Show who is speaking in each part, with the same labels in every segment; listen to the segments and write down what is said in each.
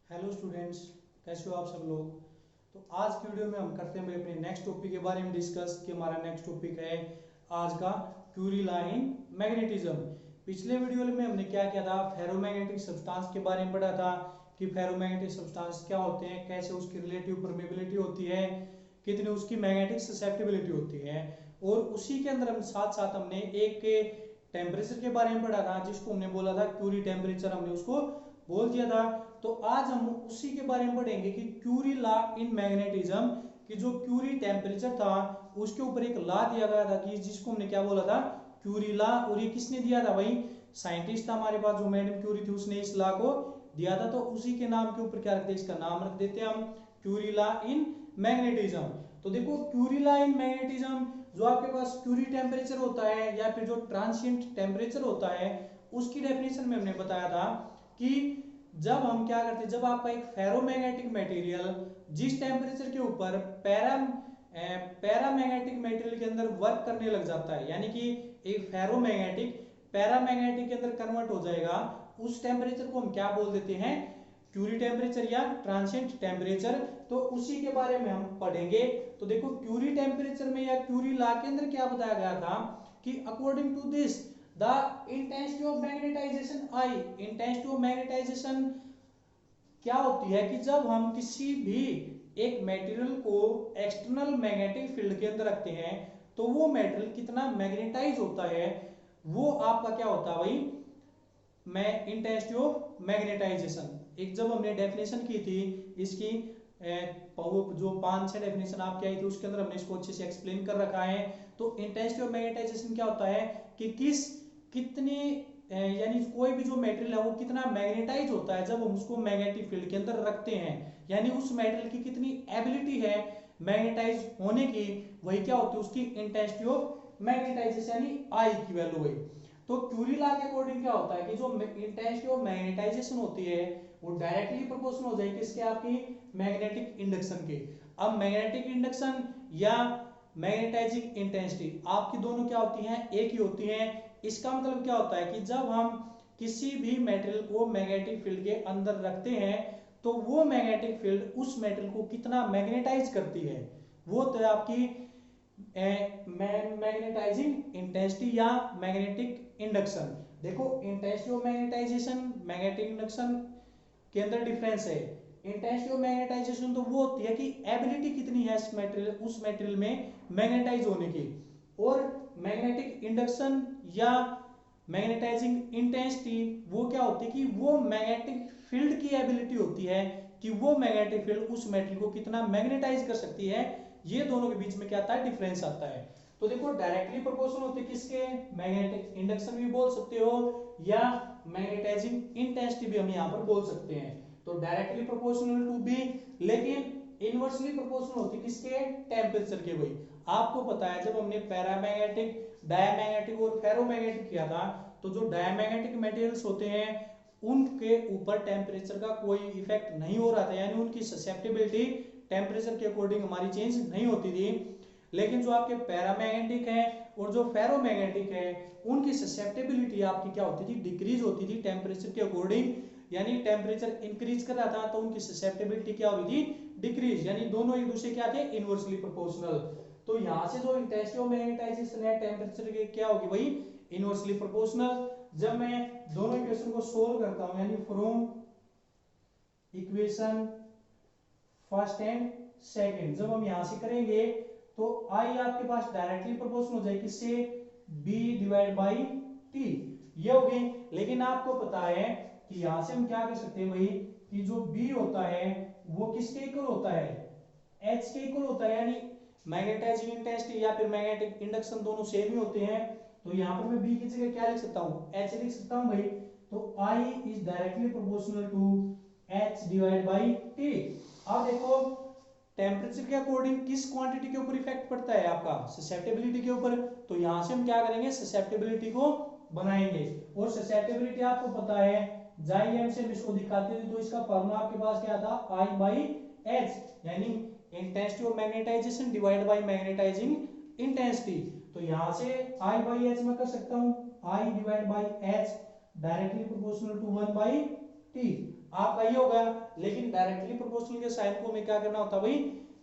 Speaker 1: Hello students, कैसे हो आप सब लोग। तो आज की वीडियो में हम करते हैं भाई अपने नेक्स्ट टॉपिक के बारे में डिस्कस कि हमारा नेक्स्ट टॉपिक है आज का क्यूरी लॉ इन मैग्नेटिज्म। पिछले वीडियो में हमने क्या किया था, फेरोमैग्नेटिक सब्सटेंस के बारे में पढ़ा था कि फेरोमैग्नेटिक सब्सटेंस क्या होते हैं, कैसे उसकी रिलेटिव परमेबिलिटी होती है, कितनी उसकी मैग्नेटिक ससेप्टिबिलिटी होती है। और उसी के अंदर हम साथ साथ हमने एक टेम्परेचर के बारे में पढ़ा था जिसको हमने बोला था क्यूरी टेम्परेचर, हमने उसको बोल दिया था। तो आज हम उसी के बारे में पढ़ेंगे कि क्यूरी लॉ इन मैग्नेटिज्म कि जो क्यूरी टेम्परेचर था उसके ऊपर एक लॉ दिया गया था कि जिसको हमने क्या बोला था, क्यूरी लॉ। और ये किसने दिया था भाई, साइंटिस्ट था हमारे पास जो मैडम क्यूरी थी, उसने इस लॉ को दिया था। तो उसी के नाम के ऊपर क्या रखते हैं, इसका नाम रख देते हैं हम क्यूरी लॉ इन मैग्नेटिज्म। तो देखो क्यूरी लॉ इन मैग्नेटिज्म, जो आपके पास क्यूरी टेम्परेचर होता है या फिर जो ट्रांसिएंट टेम्परेचर होता है, उसकी डेफिनेशन में हमने बताया था कि जब हम क्या करते हैं, जब आपका एक फेरोमैग्नेटिक मटेरियल जिस टेम्परेचर के ऊपर पैरामैग्नेटिक मटेरियल के अंदर वर्क करने लग जाता है, यानी कि एक फेरोमैग्नेटिक पैरामैग्नेटिक के अंदर कन्वर्ट हो जाएगा, उस टेम्परेचर को हम क्या बोल देते हैं, क्यूरी टेम्परेचर या ट्रांसिएंट टेम्परेचर। तो उसी के बारे में हम पढ़ेंगे। तो देखो क्यूरी टेम्परेचर में या क्यूरी लॉ के अंदर क्या बताया गया था कि according to this the intensity of magnetisation I, intensity of magnetisation क्या होती है कि जब हम किसी भी एक मटेरियल को एक्सटर्नल मैग्नेटिक फील्ड के अंदर रखते हैं तो वो मटेरियल कितना मैग्नेटाइज होता है, वो आपका क्या होता है भाई, मैं इंटेंसिटी ऑफ मैग्नेटाइजेशन। एक जब हमने डेफिनेशन की थी इसकी, जो 5-6 डेफिनेशन आपकी आई थी उसके अंदर हमने इसको अच्छे से एक्सप्लेन कर रखा है। तो इंटेंसिटी ऑफ मैग्नेटाइजेशन क्या होता है कि कितनी यानी कोई भी जो मटेरियल है वो कितना मैग्नेटाइज होता है जब हम उसको मैग्नेटिक फील्ड के अंदर रखते हैं, यानी उस मटेरियल की कितनी एबिलिटी है मैग्नेटाइज होने की, वही क्या होती है उसकी इंटेंसिटी ऑफ मैग्नेटाइजेशन, यानी आई की वैल्यू वही। तो क्यूरी लॉ के अकॉर्डिंग क्या होता है कि जो इंटेंसिटी ऑफ मैग्नेटाइजेशन होती है वो डायरेक्टली प्रोपोर्शनल हो जाएगी किसके, आपकी मैग्नेटिक इंडक्शन के। अब मैग्नेटिक इंडक्शन या मैग्नेटाइजिंग इंटेंसिटी आपकी दोनों क्या होती हैं, एक ही होती हैं। इसका मतलब क्या होता है कि जब हम किसी भी मेटेरियल को मैग्नेटिक फील्ड के अंदर रखते हैं तो वो मैग्नेटिक फील्ड उस मेटेरियल को कितना मैग्नेटाइज करती है, वो तो आपकी मैग्नेटाइजिंग इंटेंसिटी या मैग्नेटिक इंडक्शन। देखो intensity of magnetisation magnetic induction के अंदर डिफरेंस है। इंटेंसिटी ऑफ मैग्नेटाइजेशन तो वो होती है कि एबिलिटी कितनी है इस मटेरियल उस मटेरियल में मैग्नेटाइज होने की, और मैग्नेटिक इंडक्शन या मैग्नेटाइजिंग इंटेंसिटी वो क्या होती है कि वो मैग्नेटिक फील्ड की एबिलिटी होती है कि वो मैग्नेटिक फील्ड उस मेटल को कितना मैग्नेटाइज कर सकती है। ये दोनों के बीच में क्या आता है, डिफरेंस आता है। तो देखो डायरेक्टली प्रोपोर्शनल होते हैं किसके, मैग्नेटिक इंडक्शन भी बोल सकते हो या मैग्नेटाइजिंग इंटेंसिटी भी हम यहाँ पर बोल सकते हैं। तो डायरेक्टली प्रोपोर्शनल टू बी, लेकिन इनवर्सली प्रोपोर्शनल होती है किसके, टेम्परेचर के। वही आपको पता है जब हमने पैरामैग्नेटिक डायमैग्नेटिक और फेरोमैग्नेटिक किया था, तो जो डायमैग्नेटिक मटेरियल्स होते हैं उनके ऊपर टेम्परेचर का कोई इफेक्ट नहीं हो रहा था, यानी उनकी ससेप्टिबिलिटी टेम्परेचर के अकॉर्डिंग हमारी चेंज नहीं होती थी। लेकिन जो आपके पैरामैग्नेटिक है और जो फेरोमैग्नेटिक है उनकी ससेप्टिबिलिटी आपकी क्या होती थी, डिक्रीज होती थी टेम्परेचर के अकॉर्डिंग, यानी टेम्परेचर इंक्रीज कर रहा था तो उनकी ससेप्टिबिलिटी क्या हो रही थी, डिक्रीज, यानी दोनों एक दूसरे क्या थे, इनवर्सली प्रोपोर्शनल। तो यहां से जो इंटेंसिटी ऑफ मैग्नेटाइजेशन है टेम्परेचर के क्या होगी भाई, इनवर्सली प्रोपोर्शनल। जब मैं दोनों इक्वेशन को सोल्व करता हूं, यानी from equation first and second जब हम यहां से करेंगे तो आई आपके पास डायरेक्टली प्रोपोर्शनल हो जाएगी किससे, बी डिवाइड बाई टी, ये होगी। लेकिन आपको पता है कि यहां से हम क्या कर सकते हैं भाई कि जो बी होता है वो किसके इक्वल होता है, एच के इक्वल होता है, यानी मैग्नेटाइजिंग इंटेंसिटी या फिर मैग्नेटिक इंडक्शन दोनों सेम ही होते हैं। तो यहाँ पर मैं बी की जगह क्या लिख सकता हूँ, एच लिख सकता हूँ भाई। तो I is directly proportional to H divide by T. अब देखो टेम्परेचर के अकॉर्डिंग किस क्वांटिटी के ऊपर इफेक्ट पड़ता है आपका, ससेप्टिबिलिटी के ऊपर। तो यहां से हम क्या करेंगे, ससेप्टिबिलिटी को बनाएंगे। और ससेप्टिबिलिटी आपको पता है जाइएम से हम इसको दिखाते थे, तो इसका फॉर्मूला आपके पास क्या था, आई बाई एच, यानी intensity of magnetisation divide by magnetising intensity. तो यहां से आई बाई एच में कर सकता हूं, I divide by H directly proportional to 1 by T. आपका ये होगा। लेकिन डायरेक्टली प्रोपोर्शनल के साइन को हमें क्या करना होता है भाई,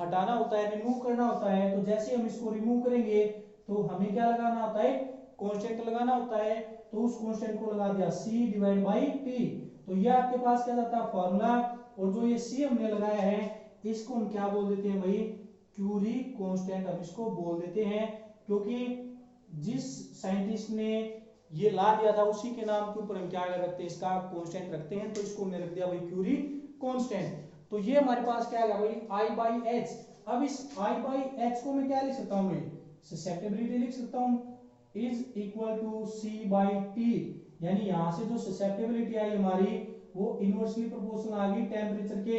Speaker 1: हटाना होता है, रिमूव करना होता है। तो जैसे हम इसको रिमूव करेंगे तो हमें क्या लगाना होता है, कांस्टेंट लगाना होता है। तो उस कांस्टेंट को लगा दिया c डिवाइड बाई टी। तो ये आपके पास क्या जाता है फॉर्मूला। और जो ये c हमने लगाया है इसको हम क्या बोल देते हैं भाई, क्यूरी कांस्टेंट हम इसको बोल देते हैं। क्योंकि जिस साइंटिस्ट ने ये ला दिया था उसी के नाम के ऊपर हम क्या रखते हैं, इसका कांस्टेंट रखते हैं। तो इसको हमने रख दिया भाई क्यूरी कांस्टेंट। तो ये हमारे पास क्या आएगा भाई, आई बाई एच। अब इस आई बाई एच को मैं क्या लिख सकता हूँ भाई, ससेप्टेबिलिटी लिख सकता हूँ, is equal to C by T. यानी यहां से जो ससेप्टेबिलिटी आई हमारी वो इनवर्सली प्रोपोर्शनल आ गई टेम्परेचर के।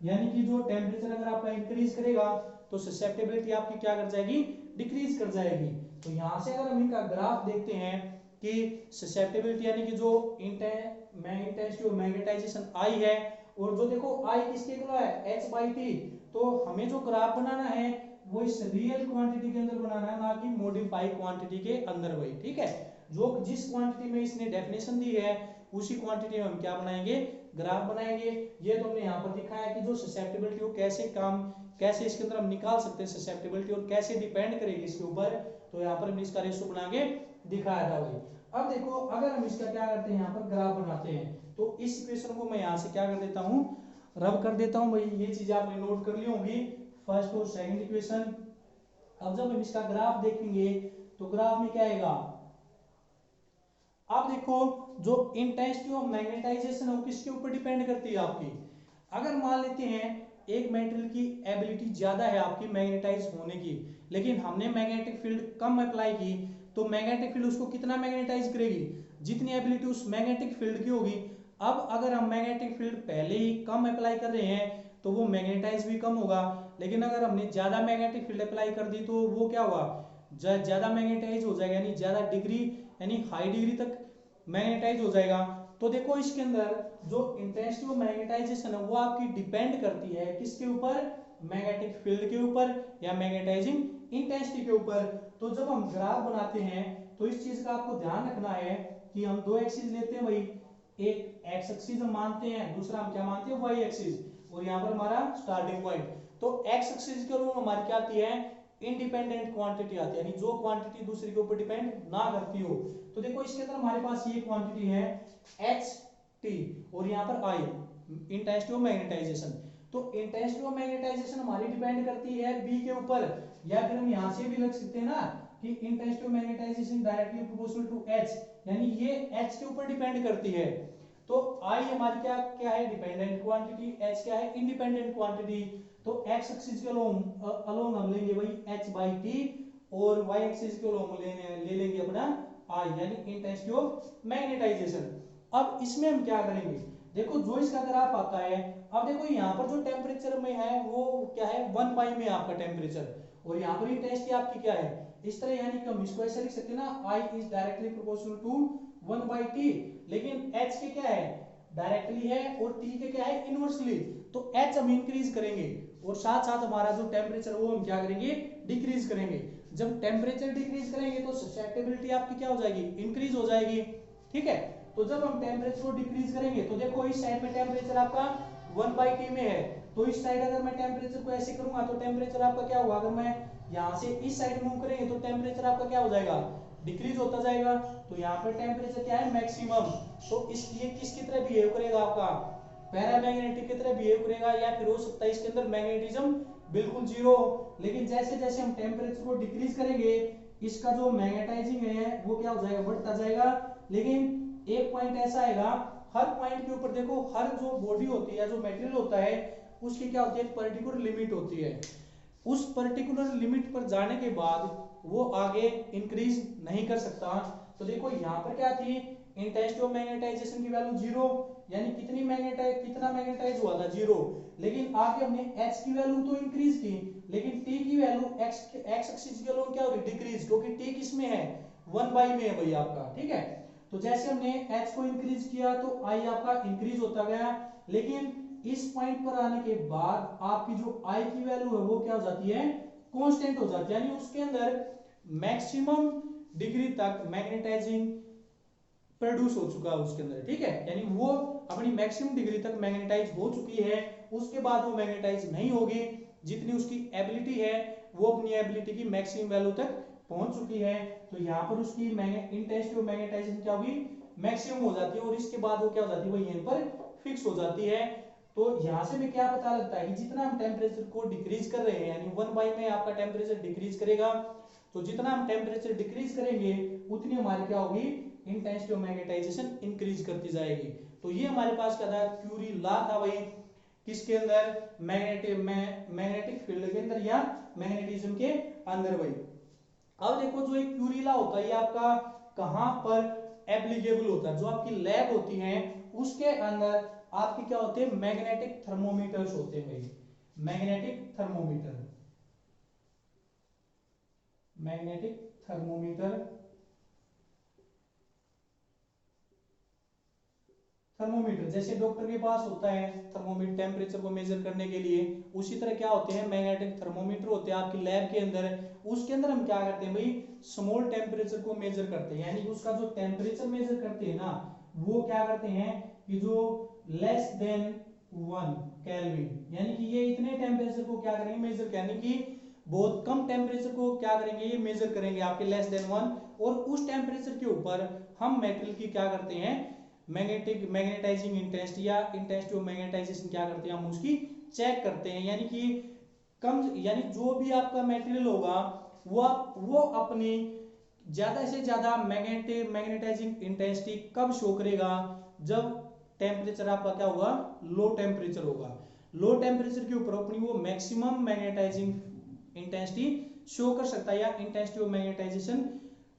Speaker 1: यानी कि जो टेम्परेचर अगर आपका इंक्रीज करेगा तो ससेप्टेबिलिटी आपकी क्या कर जाएगी, डिक्रीज कर जाएगी। तो यहां से अगर हम इनका ग्राफ देखते हैं कि ससेप्टेबिलिटी यानी कि जो इंटेंसिटी मैग्नेटाइजेशन आई है, और जो देखो आई किसके इक्वल है, h बाई टी। तो हमें जो ग्राफ बनाना है वो इस रियल क्वांटिटी के अंदर बनाना है, ना कि मॉडिफाई क्वांटिटी के अंदर भाई, ठीक है। जो जिस क्वांटिटी में इसने डेफिनेशन दी है उसी क्वांटिटी में हम क्या बनाएंगे, ग्राफ बनाएंगे। ये तो हमने यहाँ पर दिखाया कि जो ससेप्टेबिलिटी को कैसे इसके अंदर हम निकाल सकते हैं ससेप्टेबिलिटी, और कैसे डिपेंड करेगी इसके ऊपर। तो यहाँ पर हमने इसका रेशो बना के दिखाया था भाई। अब देखो अगर हम इसका क्या करते हैं, यहाँ पर ग्राफ बनाते हैं। तो इस इक्वेशन को मैं यहाँ से क्या कर देता हूँ, रब कर देता हूँ भाई। ये चीजें आपने नोट कर ली होंगी, फर्स्ट और सेकंड इक्वेशन। अब जब हम इसका ग्राफ देखेंगे तो ग्राफ में क्या आएगा, अब देखो जो इंटेंसिटी ऑफ मैग्नेटाइजेशन है वो किसके ऊपर डिपेंड करती है आपकी। अगर मान लेते हैं एक मेटेरियल की एबिलिटी ज्यादा है आपकी मैग्नेटाइज होने की, लेकिन हमने मैग्नेटिक फील्ड कम अप्लाई की, तो मैग्नेटिक फील्ड उसको कितना मैग्नेटाइज करेगी, जितनी एबिलिटी उस मैग्नेटिक फील्ड की होगी। अब अगर हम मैग्नेटिक फील्ड पहले ही कम अप्लाई कर रहे हैं तो वो मैग्नेटाइज भी कम होगा। लेकिन अगर हमने ज्यादा मैग्नेटिक फील्ड अप्लाई कर दी तो वो क्या होगा, ज्यादा मैग्नेटाइज हो जाएगा, यानी ज्यादा डिग्री यानी हाई डिग्री तक मैग्नेटाइज हो जाएगा। तो देखो इसके अंदर जो इंटेंसिटी ऑफ मैग्नेटाइजेशन है वो आपकी डिपेंड करती है किसके ऊपर, मैग्नेटिक फील्ड के ऊपर या मैग्नेटाइजिंग इंटेंसिटी के ऊपर। तो जब हम ग्राफ बनाते हैं तो इस चीज का आपको ध्यान रखना है कि हम दो एक्सिस लेते हैं भाई, एक एक्स एक्सिस हम मानते हैं, दूसरा हम क्या मानते हैं, वाई एक्सिस, और यहाँ पर हमारा स्टार्टिंग पॉइंट। तो एक्स एक्सिस के रूप हमारी क्या आती है, इंडिपेंडेंट क्वांटिटी आती है, यानी जो क्वांटिटी दूसरे के ऊपर डिपेंड ना करती हो। तो देखो इसके अंदर हमारे पास ये क्वांटिटी है एच टी, और यहाँ पर आई इंटेंसिटी ऑफ मैग्नेटाइजेशन। तो इंटेंसिटी ऑफ मैग्नेटाइजेशन हमारी डिपेंड करती है बी के ऊपर, या फिर हम यहाँ से भी लिख सकते हैं ना कि intensity of magnetisation directly proportional to H, यानी ये एच के ऊपर डिपेंड करती है। तो आई हमारी क्या क्या है, डिपेंडेंट क्वांटिटी, एच क्या है, इंडिपेंडेंट क्वांटिटी। तो एक्स एक्सिस के अलोंग हम लेंगे भाई एच बाई टी, और वाई एक्सिस के अलोंग ले लेंगे अपना आई, यानी इंटेंसिटी ऑफ मैग्नेटाइजेशन। अब इसमें हम क्या करेंगे, देखो जो इसका ग्राफ आता है, अब देखो यहाँ पर जो टेम्परेचर में है वो क्या है, 1 पाई में आपका टेम्परेचर, और यहाँ पर इंटेंसिटी आपकी क्या है इस तरह, यानी कि हम इसको ऐसे लिख सकते हैं ना, I is directly proportional to 1 by T. लेकिन एच के क्या है, डायरेक्टली है, और टी के क्या है, इनवर्सली। तो एच हम इंक्रीज करेंगे और साथ साथ हमारा जो टेम्परेचर वो हम क्या करेंगे, डिक्रीज करेंगे। जब टेम्परेचर डिक्रीज करेंगे तो ससेप्टेबिलिटी आपकी क्या हो जाएगी, इंक्रीज हो जाएगी, ठीक है। तो जब हम टेम्परेचर को डिक्रीज करेंगे तो देखो इस साइड में टेम्परेचर आपका 1 बाई टी में है, तो इस साइड अगर मैं टेम्परेचर को ऐसे करूंगा तो टेम्परेचर आपका क्या होगा, अगर मैं यहाँ से इस साइड मूव करेंगे तो टेम्परेचर आपका क्या हो जाएगा, डिक्रीज होता जाएगा। तो यहाँ पर टेम्परेचर क्या है, मैक्सिमम। तो इस ये किसकी तरह बिहेव करेगा, आपका पैरामैग्नेटिक की तरह बिहेव करेगा, या फिर हो सकता है इसके अंदर मैग्नेटिज्म बिल्कुल जीरो। लेकिन जैसे जैसे हम टेम्परेचर को डिक्रीज करेंगे इसका जो मैग्नेटाइजिंग है वो क्या हो जाएगा, बढ़ता जाएगा। लेकिन एक पॉइंट ऐसा आएगा, हर पॉइंट के ऊपर देखो हर जो बॉडी होती है, जो मटेरियल होता है, उसकी क्या होती है, पर्टिकुलर लिमिट होती है। उस पर्टिकुलर लिमिट पर जाने के बाद वो आगे इंक्रीज नहीं कर सकता। तो देखो यहाँ पर क्या थी, इंटेंसिटी ऑफ मैग्नेटाइजेशन की वैल्यू 0, यानी कितना मैग्नेटाइज हुआ था, 0। लेकिन आगे हमने h की वैल्यू तो इंक्रीज की, लेकिन t की वैल्यू x एक्सिस की वैल्यू क्या हो रही, डिक्रीज, क्योंकि t किस में है, 1 बाई में है भाई आपका, ठीक है। तो जैसे हमने h को इंक्रीज किया तो i आपका इंक्रीज होता गया। लेकिन इस पॉइंट पर आने के बाद आपकी जो i की वैल्यू है वो क्या हो जाती है, कांस्टेंट हो जाती है, यानी उसके अंदर मैक्सिमम डिग्री तक मैग्नेटाइजिंग प्रोड्यूस हो चुका है उसके अंदर, ठीक है, यानी वो अपनी मैक्सिमम डिग्री तक मैग्नेटाइज हो चुकी है, उसके बाद वो मैग्नेटाइज नहीं होगी, जितनी उसकी एबिलिटी है वो अपनी एबिलिटी की मैक्सिमम वैल्यू तक पहुंच चुकी है, तो यहाँ पर उसकी इंटेंसिटी ऑफ मैग्नेटाइजेशन क्या होगी, मैक्सिमम हो जाती है, और इसके बाद वो क्या हो जाती है, वो यहीं पर फिक्स हो जाती है। तो यहाँ से हमें क्या पता लगता है कि जितना हम टेम्परेचर को डिक्रीज कर रहे हैं, यानी 1 बाई में आपका टेम्परेचर डिक्रीज करेगा, तो जितना हम टेम्परेचर डिक्रीज करेंगे उतनी हमारी क्या होगी, इंटेंसिटी ऑफ मैग्नेटाइजेशन इंक्रीज करती जाएगी। तो ये हमारे पास क्या था, क्यूरी लॉ था भाई, किसके अंदर, मैग्नेटिक फील्ड के अंदर या मैग्नेटिज्म के अंदर भाई। अब देखो जो एक क्यूरी लॉ होता है ये आपका कहां पर एप्लीकेबल होता है, जो आपकी लैब होती है उसके अंदर आपके क्या होते हैं, मैग्नेटिक थर्मोमीटर्स होते हैं भाई, magnetic thermometer, magnetic thermometer, thermometer जैसे डॉक्टर के पास होता है थर्मोमीटर टेम्परेचर को मेजर करने के लिए, उसी तरह क्या होते हैं, मैग्नेटिक थर्मोमीटर होते हैं आपकी लैब के अंदर। उसके अंदर हम क्या करते हैं भाई, स्मॉल टेम्परेचर को मेजर करते हैं, यानी उसका जो टेम्परेचर मेजर करते हैं ना, वो क्या करते हैं कि जो लेस देन 1 केल्विन, यानी कि ये इतने टेम्परेचर को क्या करेंगे मेजर, यानी कि बहुत कम टेम्परेचर को क्या करेंगे, ये मेजर करेंगे आपके लेस देन 1, और उस टेम्परेचर के ऊपर हम मेटल की क्या करते हैं, मैग्नेटाइजिंग इंटेंसिटी या इंटेंसिटी ऑफ मैग्नेटाइजेशन क्या करते हैं, हम उसकी चेक करते हैं, यानी कि कम, यानी जो भी आपका मटेरियल होगा वो अपनी ज्यादा से ज्यादा मैग्नेटाइजिंग इंटेंसिटी कब शो करेगा, जब टेम्परेचर आपका क्या होगा, लो टेम्परेचर होगा, लो टेम्परेचर के ऊपर अपनी वो मैक्सिमम मैग्नेटाइजिंग इंटेंसिटी शो कर सकता है या इंटेंसिटी ऑफ मैग्नेटाइजेशन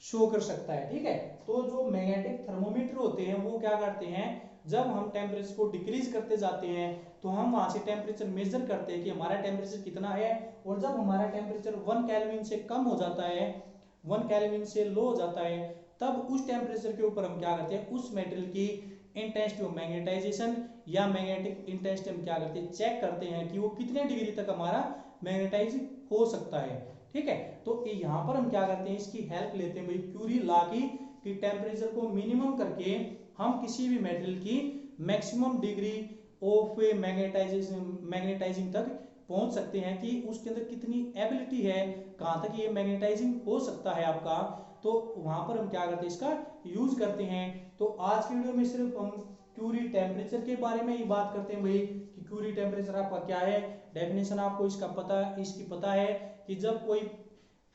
Speaker 1: शो कर सकता है, ठीक है। तो जो मैग्नेटिक थर्मोमीटर होते हैं वो क्या करते हैं, जब हम टेम्परेचर को डिक्रीज करते जाते हैं तो हम वहां से टेम्परेचर मेजर करते हैं कि हमारा टेम्परेचर कितना है, और जब हमारा टेम्परेचर 1 केल्विन से कम हो जाता है, 1 केल्विन से लो हो जाता है, तब उस टेम्परेचर के ऊपर हम क्या करते हैं, उस मेटेरियल की इंटेंसिटी ऑफ मैग्नेटाइजेशन या मैग्नेटिक इंटेंसिटी हम क्या करते हैं, चेक करते हैं कि वो कितने डिग्री तक हमारा मैग्नेटाइज हो सकता है, ठीक है। तो यहाँ पर हम क्या करते हैं, इसकी हेल्प लेते हैं भाई क्यूरी लॉ की, कि टेम्परेचर को मिनिमम करके हम किसी भी मेटेरियल की मैक्सिमम डिग्री ऑफ मैग्नेटाइजिंग तक पहुंच सकते हैं, कि उसके अंदर कितनी एबिलिटी है, कहां तक ये मैग्नेटाइजिंग हो सकता है आपका, तो वहां पर हम क्या करते हैं, इसका यूज करते हैं। तो आज की वीडियो में सिर्फ हम क्यूरी टेम्परेचर के बारे में ही बात करते हैं भाई, कि क्यूरी टेम्परेचर आपका क्या है, डेफिनेशन आपको इसकी पता है कि जब कोई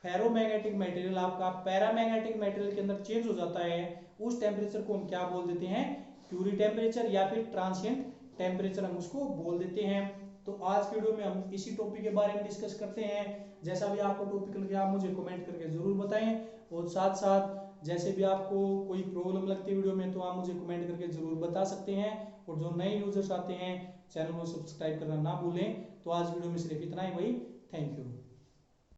Speaker 1: फेरोमैग्नेटिक मटेरियल आपका पैरामैग्नेटिक मटेरियल के अंदर चेंज हो जाता है, उस टेम्परेचर को हम क्या बोल देते हैं, क्यूरी टेम्परेचर या फिर ट्रांसिएंट टेम्परेचर हम उसको बोल देते हैं। तो आज के वीडियो में हम इसी टॉपिक के बारे में डिस्कस करते हैं। जैसा भी आपको टॉपिक लगे आप मुझे कमेंट करके जरूर बताएं, और साथ साथ जैसे भी आपको कोई प्रॉब्लम लगती है वीडियो में तो आप मुझे कमेंट करके जरूर बता सकते हैं, और जो नए यूजर्स आते हैं चैनल को सब्सक्राइब करना ना भूलें। तो आज वीडियो में सिर्फ इतना ही भाई, थैंक यू।